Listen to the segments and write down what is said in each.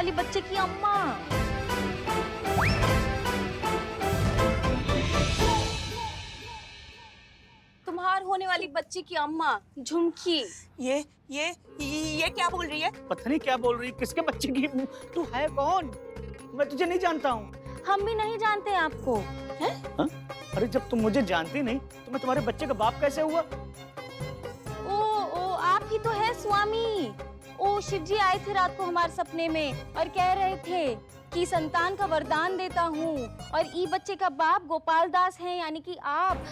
वाली बच्चे की अम्मा। तुम्हार होने वाली बच्चे की अम्मा झुमकी। ये क्या बोल रही है? पता नहीं क्या बोल रही है, किसके बच्चे की? तू है कौन? मैं तुझे नहीं जानता हूँ। हम भी नहीं जानते आपको। हैं? अरे जब तुम मुझे जानती नहीं तो मैं तुम्हारे बच्चे का बाप कैसे हुआ? ओ आप ही तो है स्वामी। ओ शिव जी आए थे रात को हमारे सपने में और कह रहे थे कि संतान का वरदान देता हूँ, और ई बच्चे का बाप गोपाल दास है, यानी कि आप।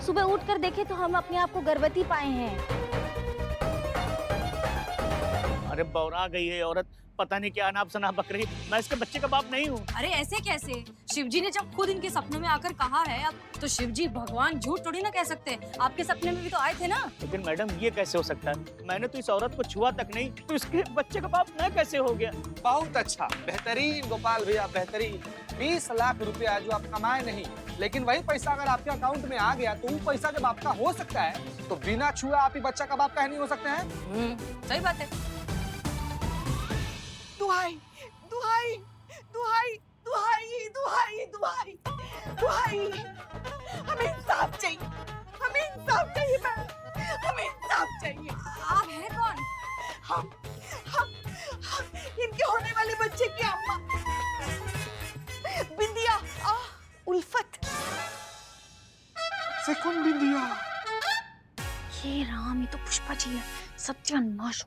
सुबह उठकर देखे तो हम अपने आप को गर्भवती पाए हैं। अरे बौरा गई है औरत, पता नहीं क्या अनाप शनाप बक रही। मैं इसके बच्चे का बाप नहीं हूँ। अरे ऐसे कैसे? शिवजी ने जब खुद इनके सपनों में आकर कहा है, अब तो शिवजी भगवान झूठ थोड़ी ना कह सकते। आपके सपने में भी तो आए थे ना। लेकिन मैडम ये कैसे हो सकता है? मैंने तो इस औरत को छुआ तक नहीं, तो इसके बच्चे का बाप मैं कैसे हो गया? बहुत अच्छा, बेहतरीन गोपाल भैया, बेहतरीन। 20 लाख रुपया जो आप कमाए नहीं, लेकिन वही पैसा अगर आपके अकाउंट में आ गया तो वो पैसा जब आपका हो सकता है तो बिना छुए आप ही बच्चा का बाप कहीं नहीं हो सकते हैं। सही बात है। दुहाई दुहाई दुहाई दुहाई दुहाई दुहाई दुहाई, हमें इंसाफ चाहिए, हमें इंसाफ चाहिए मैम, हमें इंसाफ चाहिए। आप हैं कौन? हम इनके होने वाले बच्चे की अम्मा बिंदिया उल्फत। से कौन बिंदिया? ये राम, ये तो पुष्पा जी है। सत्यानाश।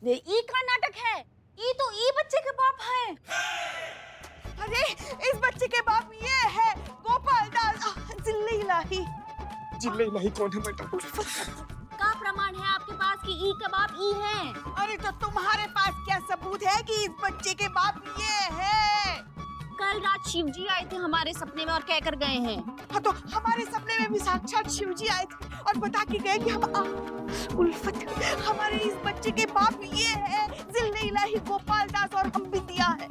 ई का नाटक है। ई तो ई बच्चे के बाप है। अरे इस बच्चे के बाप ये है गोपाल दास। जिल्ले इलाही। जिले नहीं कौन है बेटा? का प्रमाण है आपके पास कि ई का बाप ई है? अरे तो तुम्हारे पास क्या सबूत है कि इस बच्चे के बाप ये है? कल रात शिव जी आए थे हमारे सपने में और कह कर गए हैं। हाँ तो हमारे सपने में भी साक्षात शिव जी आए थे और बता के गए कि हम उल्फत, हमारे इस बच्चे के बाप ये है जिल्ले इलाही गोपाल दास और हम बिंदिया है।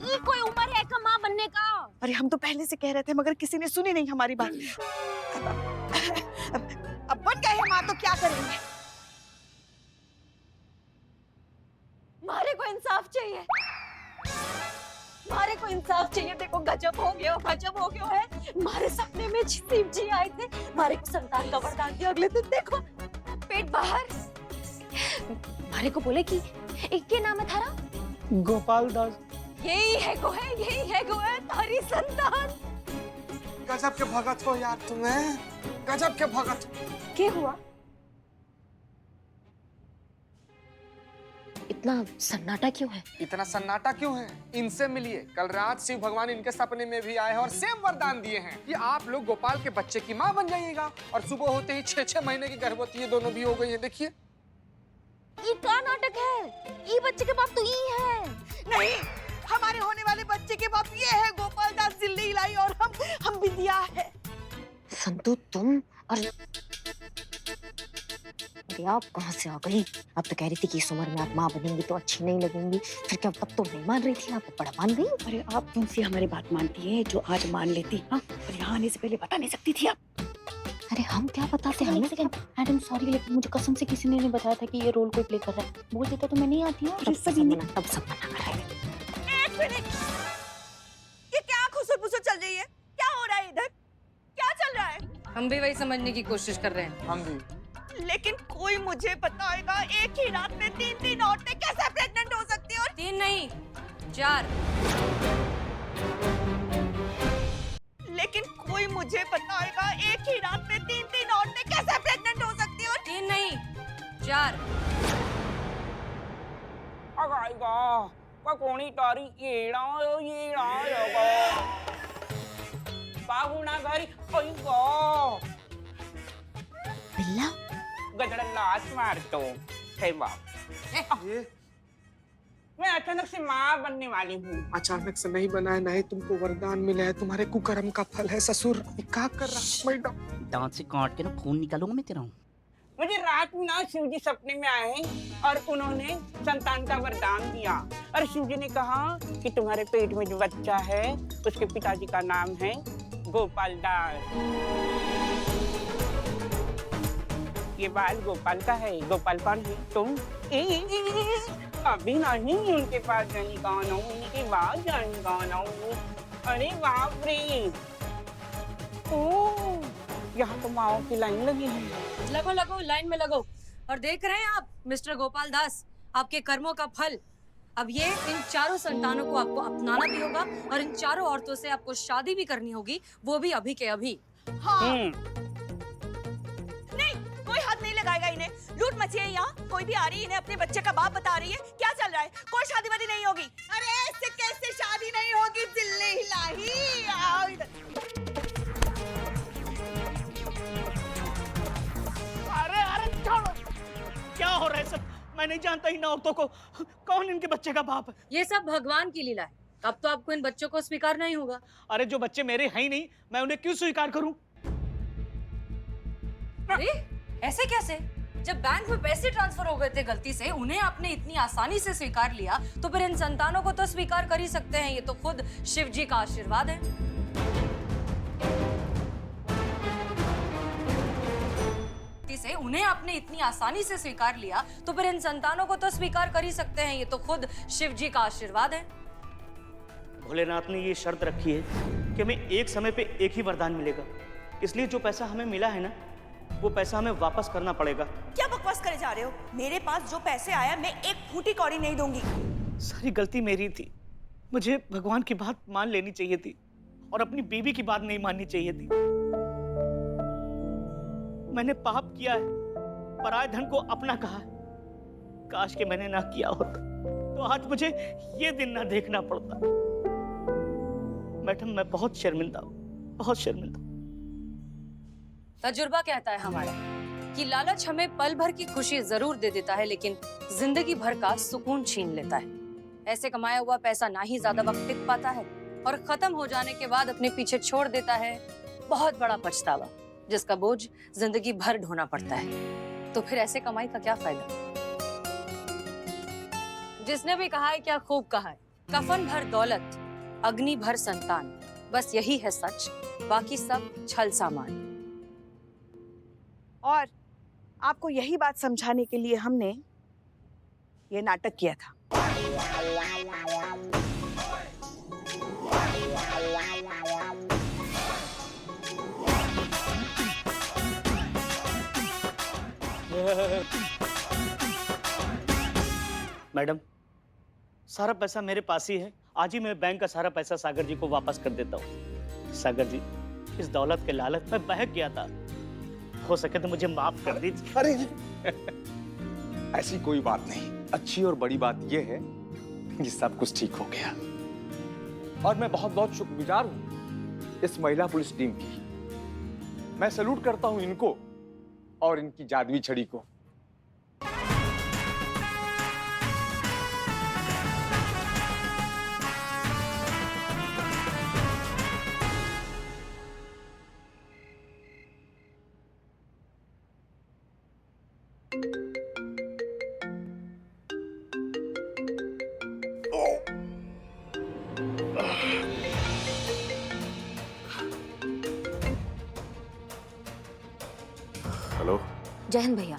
ये कोई उम्र है का माँ बनने का? अरे हम तो पहले से कह रहे थे मगर किसी ने सुनी नहीं हमारी बात। अब बन गए हैं माँ तो क्या करेंगे? मारे को इंसाफ चाहिए, मारे को इंसाफ चाहिए। देखो गजब हो गया है। मारे सपने में शिव जी आए थे, मारे को संतान का वरदान दिया। अगले दिन देखो पेट बाहर। मारे को बोले कि एक के नाम है थारा? गोपाल दास। यही है तारी संतान। गजब के भगत हो यार तुम्हें, गजब के भगत। क्या हुआ? इतना सन्नाटा क्यों है? इतना सन्नाटा क्यों है? इनसे मिलिए। कल रात शिव भगवान इनके सपने में भी आए हैं और सेम वरदान दिए हैं कि आप लोग गोपाल के बच्चे की माँ बन जाइएगा। और सुबह होते ही 6-6 महीने की गर्भवती ये दोनों भी हो गई है। देखिए ये क्या नाटक है? ये बच्चे के बाप तो ये है। नहीं, हमारे होने वाले बच्चे के बाप ये है गोपाल दास जिल्ले इलाही और हम बिंदिया है। संतू तुम और आप कहाँ से आ गई? आप तो कह रही थी कि इस उम्र में आप माँ बनेंगी तो अच्छी नहीं लगेंगी, फिर क्या तब तो नहीं मान रही थी? आप बड़ा मान गई। अरे आप कौन सी हमारी बात मानती है जो आज मान लेती? हाँ, और यहाँ आने से पहले बता नहीं सकती थी आप? अरे हम क्या बताते? हमें मैडम सॉरी, लेकिन मुझे कसम से किसी ने नहीं बताया था कि ये रोल कोई प्ले कर रहा है। बोल देता तो मैं नहीं आती। तब सब मना करा। एक मिनट, ये क्या खुसर-पुसर चल रही है? क्या हो रहा है इधर? क्या चल रहा है? हम भी वही समझने की कोशिश कर रहे हैं। हम भी। लेकिन कोई मुझे बताएगा एक ही रात में 3 औरतें कैसे प्रेग्नेंट हो सकती है? और 3 नहीं 4। लेकिन कोई मुझे बताएगा एक ही रात में 3 औरतें कैसे प्रेग्नेंट हो सकती है? और 3 नहीं 4। अगाइगा का कोणी तारी येड़ा योगा बागुना घरी अइगा बिल्ला गदड़ा लात मार दो। हे बाप, ये मैं अचानक से माँ बनने वाली हूँ। अचानक से नहीं बना है, नहीं तुमको वरदान मिला है, तुम्हारे कुकर्म का फल है। ससुर क्या कर रहा मैडम? दांत से काट के ना खून निकालूंगा मैं तेरा। मुझे रात में ना शिव जी सपने में आए और उन्होंने संतान का वरदान दिया। और शिव जी ने कहा कि तुम्हारे पेट में जो बच्चा है उसके पिताजी का नाम है गोपाल दास। ये बाल गोपाल का है। गोपाल कौन है? तुम। अभी नहीं उनके पास जाने का ना, उनके बाद जाने का ना। अरे बाप रे, ओह, यहाँ तो माओ की लाइन लगी है। लगो लगो, लाइन में लगो। और देख रहे हैं आप मिस्टर गोपाल दास, आपके कर्मों का फल। अब ये इन चारों संतानों को आपको अपनाना भी होगा और इन चारों औरतों से आपको शादी भी करनी होगी, वो भी अभी के अभी। हाँ। नहीं, कोई हाथ नहीं लगाएगा इन्हें। लूट मची है यहाँ, कोई भी आ रही है, इन्हें अपने बच्चे का बाप बता रही है। क्या चल रहा है? कोई शादी वादी नहीं होगी। अरे ऐसे कैसे शादी नहीं होगी? दिल्ली हिलाही। आओ इधर। अरे छोड़ो, क्या हो रहा है सब? मैं नहीं जानता इन औरतों को। कौन इनके बच्चे का बाप है? ये सब भगवान की लीला है। अब तो आपको इन बच्चों को स्वीकार नहीं होगा। अरे जो बच्चे मेरे हैं ही नहीं, मैं उन्हें क्यों स्वीकार करूं? अरे ऐसे कैसे? जब बैंक में पैसे ट्रांसफर हो गए थे गलती से, उन्हें आपने इतनी आसानी से स्वीकार लिया, तो फिर इन संतानों को तो स्वीकार कर ही सकते हैं। ये तो खुद शिव जी का आशीर्वाद है। से उन्हें आपने इतनी आसानी से स्वीकार लिया, तो फिर इन संतानों को तो स्वीकार कर ही सकते हैं। ये तो खुद शिव जी का आशीर्वाद है। भोलेनाथ ने ये शर्त रखी है कि हमें एक समय पे एक ही वरदान मिलेगा, इसलिए जो पैसा हमें मिला है ना, वो पैसा हमें वापस करना पड़ेगा। क्या बकवास करे जा रहे हो? मेरे पास जो पैसे आया, मैं एक फूटी कौड़ी नहीं दूंगी। सारी गलती मेरी थी। मुझे भगवान की बात मान लेनी चाहिए थी और अपनी बीवी की बात नहीं माननी चाहिए थी। मैंने पाप किया है, पराये धन को अपना कहा है। काश कि मैंने ना किया होता, तो आज मुझे ये दिन ना देखना पड़ता। मैडम, मैं बहुत शर्मिंदा हूँ, बहुत शर्मिंदा। तजुर्बा कहता है हमारा कि लालच हमें पल भर की खुशी जरूर दे देता है, लेकिन जिंदगी भर का सुकून छीन लेता है। ऐसे कमाया हुआ पैसा ना ही ज्यादा वक्त टिक पाता है और खत्म हो जाने के बाद अपने पीछे छोड़ देता है बहुत बड़ा पछतावा, जिसका बोझ जिंदगी भर ढोना पड़ता है। तो फिर ऐसे कमाई का क्या फायदा? जिसने भी कहा है क्या खूब कहा है, कफन भर दौलत, अग्नि भर संतान, बस यही है सच, बाकी सब छल सामान। और आपको यही बात समझाने के लिए हमने ये नाटक किया था। मैडम, सारा पैसा मेरे पास ही है। आज ही मैं बैंक का सारा पैसा सागर जी को वापस कर देता हूँ। सागर जी, इस दौलत के लालच में बहक गया था, हो सके तो मुझे माफ कर दीजिए। अरे ऐसी कोई बात नहीं। अच्छी और बड़ी बात यह है कि सब कुछ ठीक हो गया और मैं बहुत बहुत शुक्रगुजार हूँ इस महिला पुलिस टीम की। मैं सैल्यूट करता हूँ इनको और इनकी जादुई छड़ी को। हेलो। जय हिंद भैया।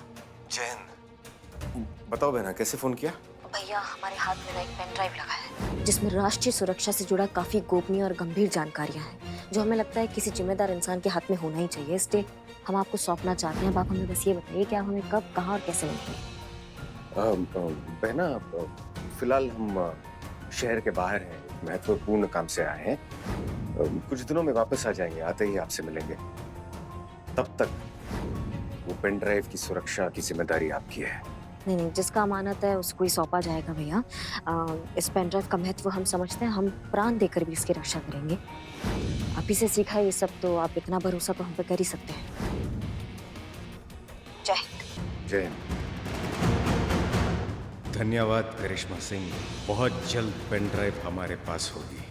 जय हिंद। बताओ बहना, कैसे फोन किया? भैया, हमारे हाथ में एक पेन ड्राइव लगा है जिसमें राष्ट्रीय सुरक्षा से जुड़ा काफी गोपनीय और गंभीर जानकारियां हैं, जो हमें लगता है किसी जिम्मेदार इंसान के हाथ में होना ही चाहिए। इसलिए हम आपको सौंपना चाहते हैं। अब आप हमें बस ये बताइए कि आप हमें कब, कहाँ और कैसे मिलेंगे। बहना, फिलहाल हम शहर के बाहर हैं, महत्वपूर्ण काम से आए हैं। कुछ दिनों में वापस आ जाएंगे, आते ही आपसे मिलेंगे। तब तक वो पेन ड्राइव की सुरक्षा की जिम्मेदारी आपकी है। नहीं नहीं, जिसका अमानत है उसको ही सौंपा जाएगा भैया। इस पेन ड्राइव का महत्व हम समझते हैं, हम प्राण देकर भी इसकी रक्षा करेंगे। आप ही से सीखा ये सब, तो आप इतना भरोसा तो हम पे कर ही सकते हैं। जय हिंद। जय हिंद। धन्यवाद करिश्मा सिंह, बहुत जल्द पेन ड्राइव हमारे पास होगी।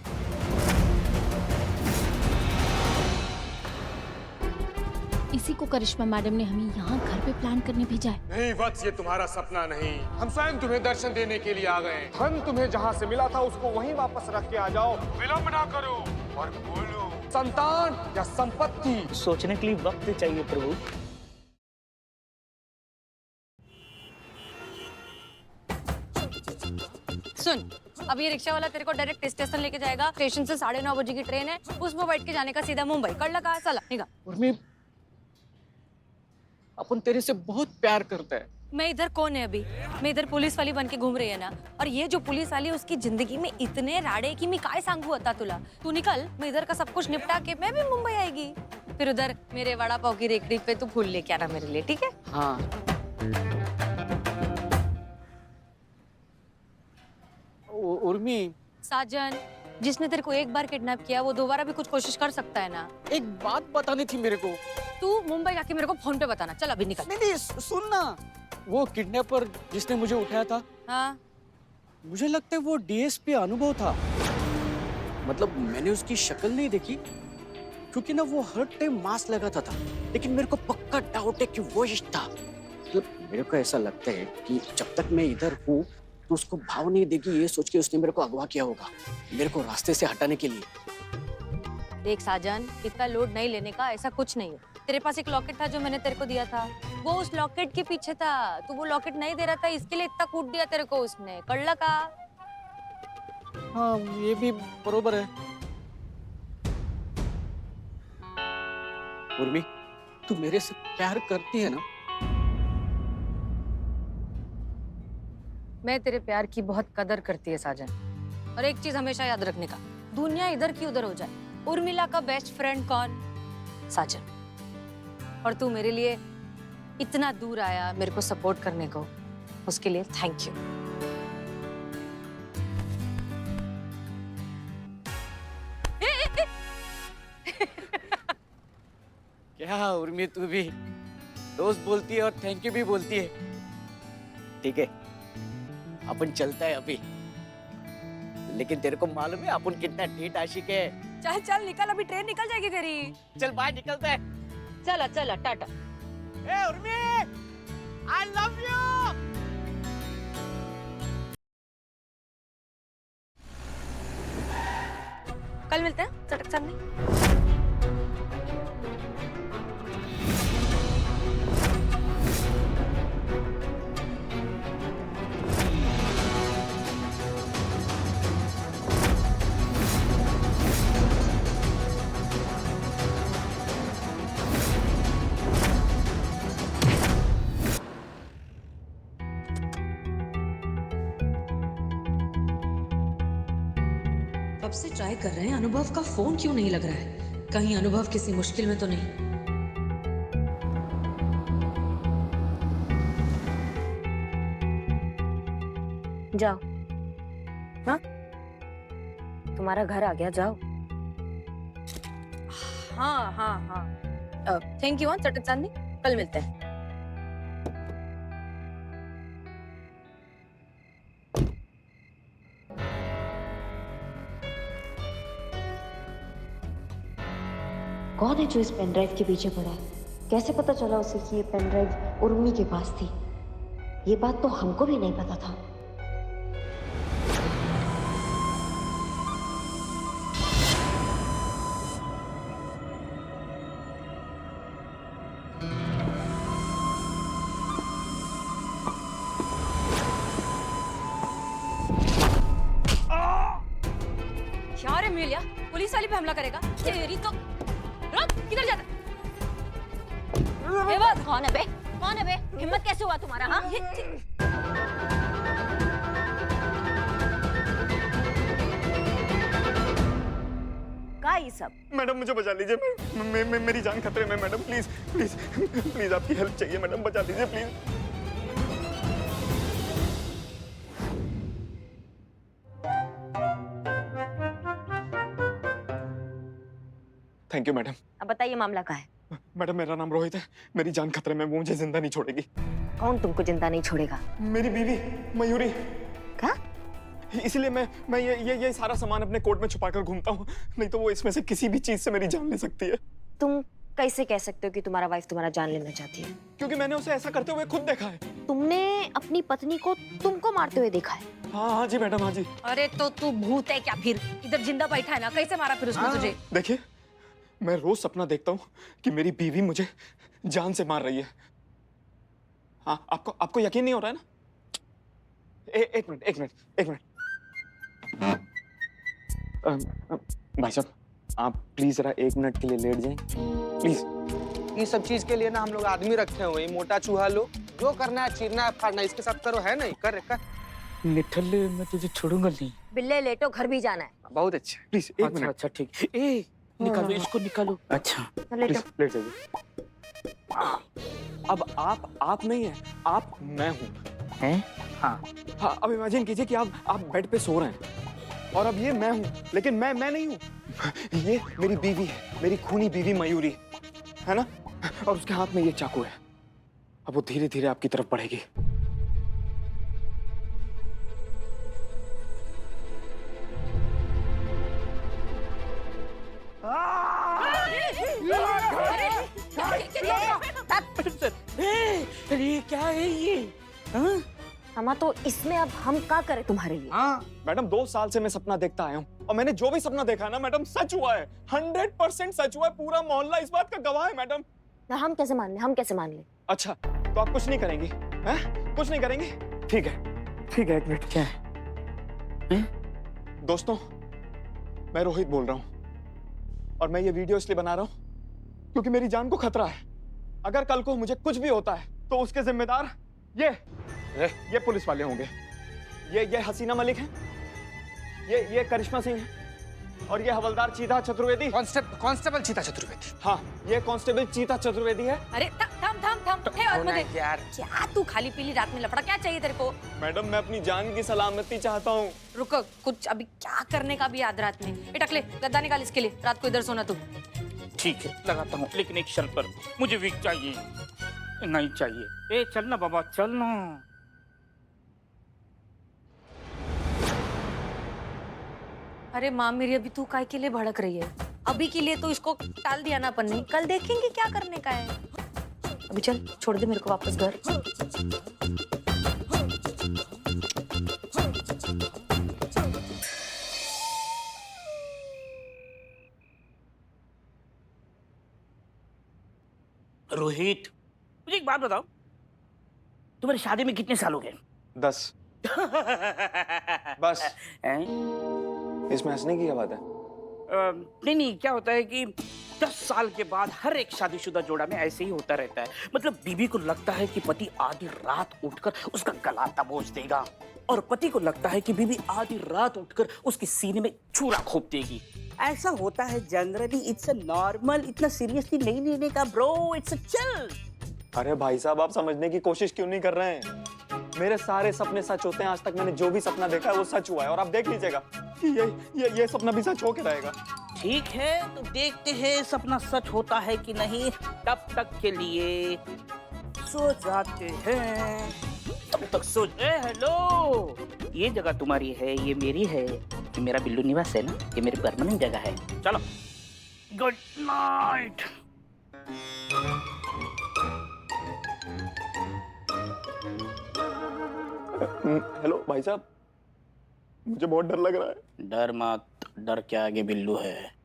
इसी को करिश्मा मैडम ने हमें यहाँ घर पे प्लान करने भेजा है। नहीं वत्स, ये तुम्हारा सपना नहीं, हम स्वयं तुम्हें दर्शन देने के लिए आ गए। धन तुम्हें जहाँ से मिला था उसको वहीं वापस रख के आ जाओ। विलंब ना करो और बोलो, संतान या संपत्ति? सोचने के लिए वक्त चाहिए प्रभु। सुन, अब ये रिक्शा वाला तेरे को डायरेक्ट स्टेशन लेके जाएगा। स्टेशन से 9:30 बजे की ट्रेन है, उसमें बैठ के जाने का सीधा मुंबई। कर लगा चला निकाल। उर्मी, अपन तेरे से बहुत प्यार करता है। मैं इधर कौन है अभी? मैं इधर पुलिस वाली बन के घूम रही है ना। और ये जो पुलिस वाली है उसकी जिंदगी में इतने राड़े की मैं काय सांगू होता तुला। तू निकल, मैं इधर का सब कुछ निपटा के मैं भी मुंबई आएगी। फिर उधर मेरे वड़ा पाव की रेकड़ी पे तू फूल लेके आना मेरे लिए, ठीक है? हाँ। उर्मी, साजन, जिसने तेरे को एक बार किडनैप किया वो दोबारा भी कुछ कोशिश कर सकता है ना। एक बात बतानी थी मेरे को। तू मुंबई जाके मेरे को फोन पे बताना। चल अभी निकल। नहीं, सुन ना। वो किडनैपर जिसने मुझे उठाया था, हाँ, मुझे लगता है वो डीएसपी अनुभव था। मतलब मैंने उसकी शक्ल नहीं देखी, क्योंकि ना वो हर टाइम मास्क लगाता था, लेकिन मेरे को पक्का डाउट है कि वो ही था। मतलब मेरे को ऐसा लगता है कि जब तक मैं इधर हूँ तो उसको भाव नहीं देगी, ये सोच के उसने मेरे को अगवा किया होगा, मेरे को रास्ते से हटाने के लिए। देख साजन, इतना लोड नहीं लेने का, ऐसा कुछ नहीं है। तेरे पास एक लॉकेट था जो मैंने तेरे को दिया था, वो उस लॉकेट के पीछे था। तू वो लॉकेट नहीं दे रहा था, इसके लिए इतना कूट दिया तेरे को उसने। कड़ला का। हाँ, ये भी बरोबर है। उर्मी, तू मेरे से प्यार करती है ना? मैं तेरे प्यार की बहुत कदर करती है साजन। और एक चीज हमेशा याद रखने का, दुनिया इधर की उधर हो जाए, उर्मिला का बेस्ट फ्रेंड कौन? साजन। और तू मेरे लिए इतना दूर आया मेरे को सपोर्ट करने को, उसके लिए थैंक यू। क्या उर्मी, तू भी दोस्त बोलती है और थैंक यू भी बोलती है। ठीक है, अपन चलता है अभी, लेकिन तेरे को मालूम है अपन कितना ढीठ आशिक है। चल चल निकल, अभी ट्रेन निकल जाएगी तेरी। चल बाहर निकलता है। चला चला, टाटा। ए उर्मी, आई लव यू। कल मिलते हैं चटक सामने। कब से ट्राई कर रहे हैं, अनुभव का फोन क्यों नहीं लग रहा है? कहीं अनुभव किसी मुश्किल में तो नहीं? जाओ। हाँ, तुम्हारा घर आ गया, जाओ। हाँ हाँ हाँ, थैंक यू। हाँ चटक चांदनी, कल मिलते हैं। कौन है जो इस पेन ड्राइव के पीछे पड़ा है? कैसे पता चला उसे कि ये पेन ड्राइव उर्मी के पास थी? ये बात तो हमको भी नहीं पता था। क्या रे मिलिया, पुलिस वाली पे हमला करेगा? तेरी तो रुक, किधर जाता? ये बात कौन है बे? कौन है बे? हिम्मत कैसे हुआ तुम्हारा? हाँ, का ये सब? मैडम मुझे बचा लीजिए, मेरी जान खतरे में। मैडम प्लीज प्लीज प्लीज, आपकी हेल्प चाहिए मैडम, बचा लीजिए प्लीज। Thank you madam. अब बताइए मामला का है? मैडम मेरा नाम रोहित है, मेरी जान खतरे में, वो मुझे जिंदा नहीं छोड़ेगी। कौन तुमको जिंदा नहीं छोड़ेगा? मेरी बीवी मयूरी। क्या? इसलिए मैं ये सारा सामान अपने कोट में छुपाकर घूमता हूँ, नहीं तो वो इसमें से किसी भी चीज से मेरी जान ले सकती है। तुम कैसे कह सकते हो कि तुम्हारा वाइफ तुम्हारा जान लेना चाहती है? क्योंकि मैंने उसे ऐसा करते हुए खुद देखा है। तुमने अपनी पत्नी को तुमको मारते हुए देखा है? हाँ जी मैडम, हाँ जी। अरे तो तू भूत है क्या फिर? इधर जिंदा बैठा है ना, कैसे मारा फिर उसने तुझे? देखिए, मैं रोज सपना देखता हूँ कि मेरी बीवी मुझे जान से मार रही है। हाँ, आपको यकीन नहीं हो रहा है ना? एक मिनट। भाई साहब, आप प्लीज जरा 1 मिनट के लिए लेट जाएं, प्लीज। ये सब चीज के लिए ना हम लोग आदमी रखे हुए हैं, मोटा चूहा लो, जो करना है, चीरना है, फाड़ना, इसके साथ करो, है नहीं? कर। निठल, मैं तुझे छोड़ूंगा नहीं। बिल्ले लेटो, घर भी जाना है। बहुत अच्छा, प्लीज 1 अच्छा मिनट। अच्छा ठीक। ए निकालो इसको, निकालो। अच्छा लेटो। प्लीज लेट जाइए। अब आप नहीं है, आप मैं हूँ। हैं? हाँ। हाँ, अब इमेजिन कीजिए कि आप बेड पे सो रहे हैं और अब ये मैं हूँ, लेकिन मैं नहीं हूँ। ये मेरी बीवी है, मेरी खूनी बीवी मयूरी, है ना? और उसके हाथ में ये चाकू है। अब वो धीरे धीरे आपकी तरफ बढ़ेगी। अरे क्या है ये? हाँ? हमा तो इसमें अब हम क्या करें तुम्हारे लिए? हाँ मैडम, 2 साल से मैं सपना देखता आया हूँ और मैंने जो भी सपना देखा है ना मैडम, सच हुआ है। 100% सच हुआ है। पूरा मोहल्ला इस बात का गवाह है मैडम। ना हम कैसे मान ले? अच्छा, तो आप कुछ नहीं करेंगी? हैं? कुछ नहीं करेंगी? ठीक है 1 मिनट। क्या है? दोस्तों, मैं रोहित बोल रहा हूँ और मैं ये वीडियो इसलिए बना रहा हूँ क्योंकि मेरी जान को खतरा है। अगर कल को मुझे कुछ भी होता है तो उसके जिम्मेदार ये पुलिस वाले होंगे। ये हसीना मलिक है, ये करिश्मा सिंह है और ये हवलदार चीता चतुर्वेदी। कांस्टेबल चीता चतुर्वेदी। हाँ, ये कांस्टेबल चीता चतुर्वेदी है। अरे थम यार, क्या तू खाली पीली रात में लफड़ा, क्या चाहिए तेरे को? मैडम, मैं अपनी जान की सलामती चाहता हूँ। रुको, कुछ अभी क्या करने का भी याद रात में। ये टकले, गद्दा निकाल इसके लिए, रात को इधर सोना तू। ठीक है, लगाता हूँ, लेकिन एक शर्त पर। मुझे विग चाहिए। नहीं चाहिए। ए चलना बाबा, चलना। अरे माँ मेरी, अभी तू काय के लिए भड़क रही है? अभी के लिए तो इसको टाल दिया ना अपन ने, कल देखेंगे क्या करने का है। अभी चल, छोड़ दे मेरे को वापस घर। रोहित, मुझे एक बात बताओ, तुम्हारी शादी में कितने साल हो गए? 10। बस। हैं? इसमें हंसने की क्या बात है? नहीं, क्या होता है कि 10 साल के बाद हर एक शादीशुदा जोड़ा में ऐसे ही होता रहता है। मतलब बीवी को लगता है कि पति आधी रात उठकर उसका गला दबोच देगा और पति को लगता है कि बीवी आधी रात उठकर उसके सीने में छुरा खोप देगी। ऐसा होता है जनरली। इट्स अ नॉर्मल, इतना सीरियसली नहीं लेने का ब्रो, इट्स अ चिल। अरे भाई साहब, आप समझने की कोशिश क्यों नहीं कर रहे हैं? मेरे सारे सपने सच होते हैं। आज तक मैंने जो भी सपना देखा है वो सच हुआ है और आप देख लीजिएगा कि ये सपना भी सच होके रहेगा। ठीक है, तो देखते हैं सपना सच होता है कि नहीं। तब तक के लिए सो जाते हैं। तब तक सो। हेलो, ये जगह तुम्हारी है, ये मेरी है, ये मेरा बिल्लू निवास है ना, ये मेरी परमानेंट जगह है। चलो, गुड नाइट। हेलो भाई साहब, मुझे बहुत डर लग रहा है। डर मत, डर के आगे बिल्लू है।